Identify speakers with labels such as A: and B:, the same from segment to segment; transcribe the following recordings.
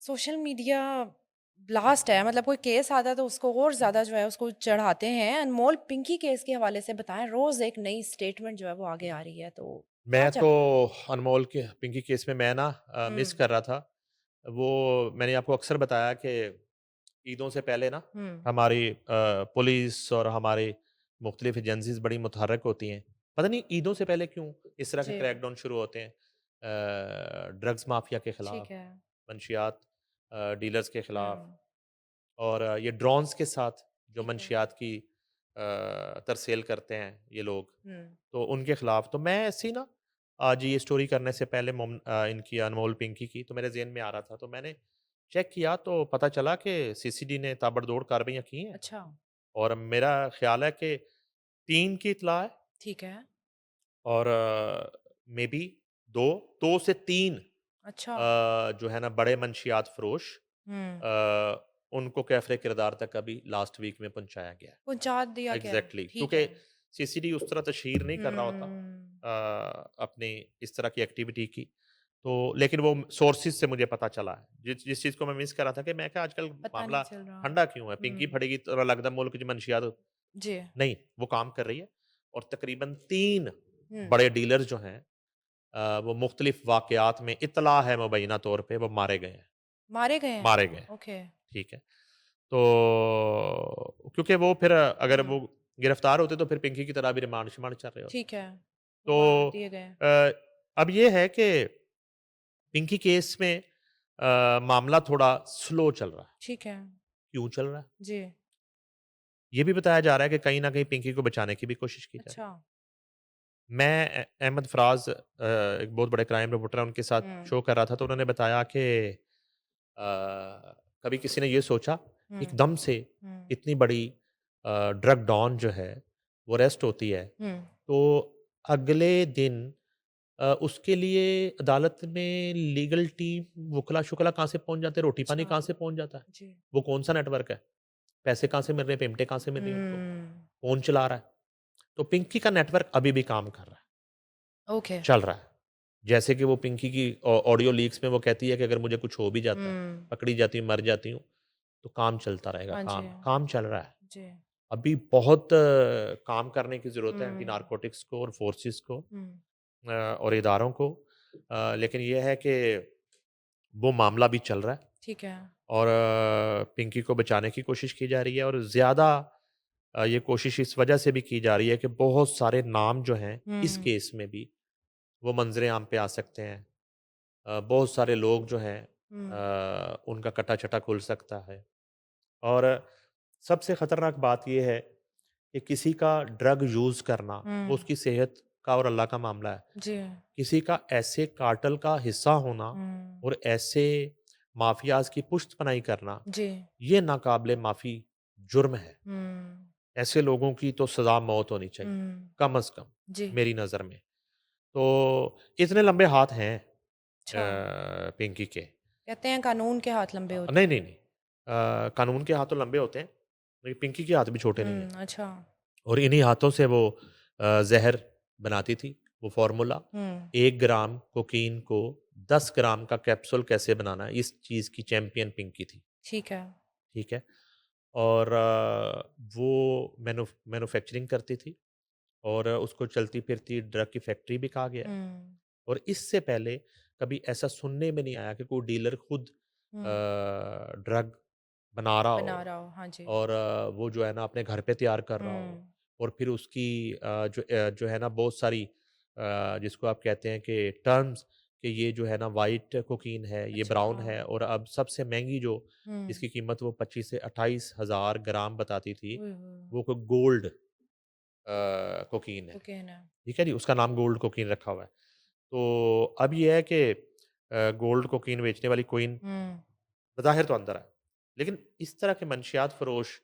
A: Social media blast है, मतलब कोई केस आता है तो उसको और ज़्यादा जो है उसको चढ़ाते हैं। अनमोल पिंकी केस के हवाले से बताएं, रोज़ एक नई स्टेटमेंट जो है वो आगे आ रही है, तो क्या
B: मैं
A: चल
B: तो
A: रहा है?
B: अनमोल के पिंकी केस में मैं ना मिस
A: हुँ,
B: कर रहा था। वो मैंने आपको अक्सर बताया कि ईदों से पहले ना
A: हुँ,
B: हमारी पुलिस और हमारी मुख्तलिफ एजेंसीज़ बड़ी मुतहर्रिक होती हैं। पता नहीं ईदों से पहले क्यों इस तरह के
A: जी,
B: क्रैकडाउन शुरू होते हैं। ड्रग्स माफिया के
A: ठीक
B: खिलाफ,
A: है।
B: मंशियात डीलर्स के खिलाफ
A: हुँ,
B: और ये ड्रोन्स के साथ जो
A: ठीक है।
B: मंशियात की तरसेल करते हैं ये लोग,
A: हुँ,
B: तो उनके खिलाफ तो मैं ऐसे ही ना आज ये स्टोरी करने से पहले इनकी अनमोल पिंकी की तो मेरे ज़हन में आ रहा था, तो मैंने चेक किया तो पता चला कि सीसीडी ने ताबड़तोड़ कार्रवाइयाँ की हैं
A: अच्छा,
B: और मेरा ख़्याल है कि 3 की इत्तला है
A: ठीक है।
B: और मेबी 2 2 से 3
A: अच्छा,
B: जो है ना बड़े मंशियात फ़रोश
A: हुँ,
B: उनको कैफ़रे किरदार तक अभी लास्ट वीक में पहुँचाया गया है।
A: पहुँचा दिया गया है,
B: एग्ज़ैक्टली
A: ठीक
B: क्योंकि
A: है।
B: सीसीडी उस तरह तशहीर नहीं कर रहा होता
A: हुँ,
B: अपनी इस तरह की एक्टिविटी की। तो लेकिन वो सोर्सेज़ से मुझे पता चला है। जिस जिस चीज़ को मैं मिस कर रहा था कि मैं कहा आजकल
A: पता नहीं
B: मामला
A: चल रहा।
B: ठंडा क्यों है? पिंकी
A: हुँ,
B: फटेगी तो लगदा मुल्क च मनशियात
A: जी,
B: नहीं, वो काम कर रही है और तकरीबन 3
A: हुँ,
B: बड़े डीलर जो हैं वो मुख्तलिफ वाक़यात में इत्तला है मुबैना तौर पे वो मारे गए हैं।
A: मारे गए हैं?
B: मारे गए हैं,
A: ओके,
B: ठीक है। तो क्योंकि वो फिर अगर
A: हुँ,
B: वो गिरफ्तार होते तो फिर पिंकी की तरह भी रिमांड-शिमांड चल रहे होते।
A: ठीक है, वो मार
B: तो
A: दिए गए।
B: अ, अब ये है कि पिंकी केस में मामला थोड़ा स्लो चल रहा है।
A: ठीक है,
B: क्यों चल रहा है?
A: जी,
B: ये भी बताया जा रहा है कि कहीं न कहीं पिंकी को बचाने की भी कोशिश की जा रही
A: अच्छा,
B: है। मैं अहमद फ़राज़ एक बहुत बड़े क्राइम रिपोर्टर हैं, उनके साथ
A: हुँ,
B: शो कर रहा था तो उन्होंने बताया कि कभी किसी ने ये सोचा
A: हुँ,
B: एकदम से
A: हुँ,
B: इतनी बड़ी ड्रग डॉन जो है वो अरेस्ट होती है,
A: हुँ,
B: तो अगले दिन उसके लिए अदालत में लीगल टीम वुकला-शुकला कहाँ से पहुँच जाते हैं, रोटी-पानी
A: अच्छा,
B: कहाँ से पहुँच जाता है?
A: जी,
B: वो कौन-सा नेटवर्क है? पैसे कहाँ से मिल रहे हैं, पेमेंटें कहाँ से मिल रही हैं उनको?
A: हुँ,
B: कौन चला रहा है? तो पिंकी का नेटवर्क अभी भी काम कर रहा है,
A: ओके,
B: चल रहा है। जैसे कि वो पिंकी की ऑडियो लीक्स में वो कहती है कि अगर मुझे कुछ हो भी जाता है,
A: हुँ,
B: पकड़ी जाती हूँ, मर जाती हूँ, तो काम चलता रहेगा,
A: हाँ जी,
B: काम चल रहा है।
A: जी,
B: अभी बहुत काम करने की ज़रूरत है एंटी
A: हुँ,
B: नारकोटिक्स को और फोर्सेस को
A: हुँ,
B: और इदारों को। लेकिन ये है कि वो मामला भी चल रहा है
A: ठीक है,
B: और पिंकी को बचाने की कोशिश की जा रही है और ज़्यादा ये कोशिश इस वजह से भी की जा रही है कि बहुत सारे नाम जो हैं इस
A: हुँ,
B: केस में भी वो मंजरे आम पे आ सकते हैं। बहुत सारे लोग जो हैं
A: हुँ,
B: उनका कटा-छटा खुल सकता है और सबसे ख़तरनाक बात ये है कि किसी का ड्रग यूज़ करना वो
A: हुँ,
B: उसकी सेहत का और अल्लाह का मामला है।
A: जी,
B: किसी का ऐसे कार्टेल का हिस्सा होना
A: हुँ,
B: और ऐसे माफियाज़ की पुश्तपनाही करना,
A: जी,
B: ये नाकाबिले माफ़ी जुर्म है।
A: हुँ,
B: ऐसे लोगों की तो सज़ा मौत होनी चाहिए,
A: हुँ,
B: कम अज़ कम
A: जी,
B: मेरी नज़र में। तो इतने लंबे हाथ हैं
A: अच्छा,
B: पिंकी के।
A: कहते हैं कानून के हाथ लंबे होते
B: नहीं,
A: हैं।
B: नहीं, नहीं। कानून के हाथ तो लंबे होते हैं, लेकिन पिंकी के हाथ भी छोटे नहीं हैं।
A: अच्छा,
B: और इन्हीं हाथों से वो ज़हर बनाती थी, वो फ़ॉर्मूला।
A: हुँ,
B: 1 ग्राम कोकीन को 10 ग्राम का कैप्सूल कैसे बनाना है, इस चीज़ की चैंपियन पिंकी थी,
A: ठीक है,
B: ठीक है? और वो मैन्युफैक्चरिंग करती थी और उसको चलती-फिरती ड्रग की फैक्ट्री भी कहा गया है।
A: हुँ,
B: और इससे पहले कभी ऐसा सुनने में नहीं आया कि कोई डीलर खुद
A: हुँ,
B: ड्रग बना रहा
A: बना
B: हो
A: रहा हो, हाँ जी,
B: और वो जो है ना अपने घर पे तैयार कर रहा हो
A: हुँ,
B: और फिर उसकी जो है ना बहुत सारी जिसको आप कहते हैं कि टर्म्स कि ये जो है ना वाइट कोकीन है, ये
A: अच्छा,
B: ब्राउन है और अब सबसे महँगी जो
A: हुँ,
B: जिसकी कीमत वो 25 से 28 हज़ार ग्राम बताती थी,
A: ओए होए!
B: वो को गोल्ड कोकीन है।
A: कोकेन है,
B: ठीक है जी? उसका नाम गोल्ड कोकीन रखा हुआ है। तो अब ये है कि गोल्ड कोकीन बेचने वाली कोइन
A: हुँ,
B: बज़ाहिर तो अंदर है। लेकिन इस तरह के मंशियात फ़रोश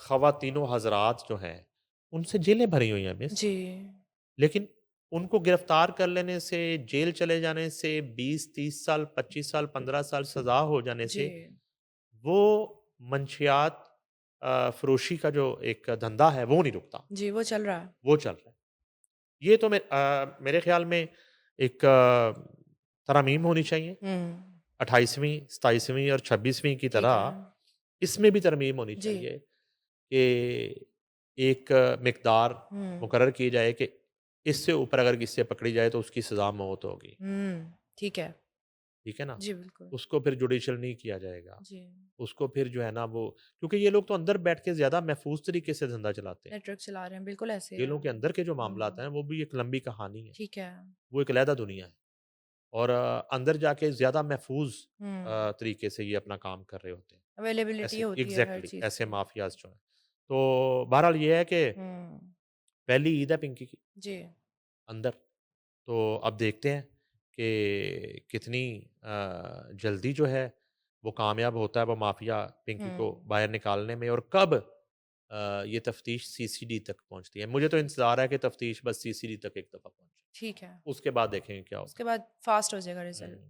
B: ख़वातीनो हज़रात जो हैं, उनसे जेलें भरी हुई हैं मिस।
A: जी,
B: लेकिन उनको गिरफ़्तार कर लेने से, जेल चले जाने से, 20-30 साल, 25 साल, 15 साल सज़ा हो जाने
A: जी,
B: से, वो मंशियात फ़रोशी का जो एक धंधा है, वो नहीं रुकता,
A: जी, वो चल रहा है,
B: वो चल रहा है। ये तो मेरे ख़्याल में एक तरमीम होनी चाहिए।
A: हुँ,
B: 28वीं, 27वीं और 26वीं की
A: ठीक है।
B: तरह इसमें भी तरमीम होनी
A: जी।
B: चाहिए कि एक मिकदार
A: हुँ।
B: मुकर्रर की जाए कि इससे ऊपर अगर किसी से पकड़ी जाए तो उसकी सज़ा मौत होगी।
A: ठीक है।
B: ठीक है ना?
A: जी, बिल्कुल।
B: उसको फिर जुडिशियल नहीं किया जाएगा।
A: जी।
B: उसको फिर जो है ना वो क्योंकि ये लोग तो अंदर बैठ के ज़्यादा महफ़ूज़ तरीके से धंधा चलाते हैं।
A: नेटवर्क चला रहे हैं, बिल्कुल ऐसे ही है।
B: जेलों के अंदर के जो मामलात हैं
A: हुँ।
B: वो भी एक लंबी कहानी है।
A: ठीक है।
B: वो एक अलहदा दुनिया है और अंदर जाके ज़्यादा महफ़ूज़
A: हुँ।
B: तरीके से ये अपना काम कर रहे होते हैं।
A: अवेलेबिलिटी
B: ऐसे
A: होती है हर
B: एग्ज़ैक्टली
A: चीज़
B: ऐसे
A: की।
B: माफ़ियाज़ जो हैं। तो बहरहाल ये है कि
A: हुँ।
B: पहली ईद है पिंकी की
A: जी।
B: अंदर। तो अब देखते हैं कि कितनी जल्दी जो है वो कामयाब होता है वो माफिया पिंकी को
A: हुँ।
B: बाहर निकालने में और कब ये तफ्तीश सीसीडी तक पहुंचती है। मुझे तो इंतज़ार है कि तफ्तीश बस सीसीडी तक एक दफ़ा पहुंचे।
A: ठीक है।
B: उसके बाद देखेंगे क्या
A: उसके
B: होता
A: बाद फ़ास्ट हो जाएगा
B: है।
A: रिज़ल्ट।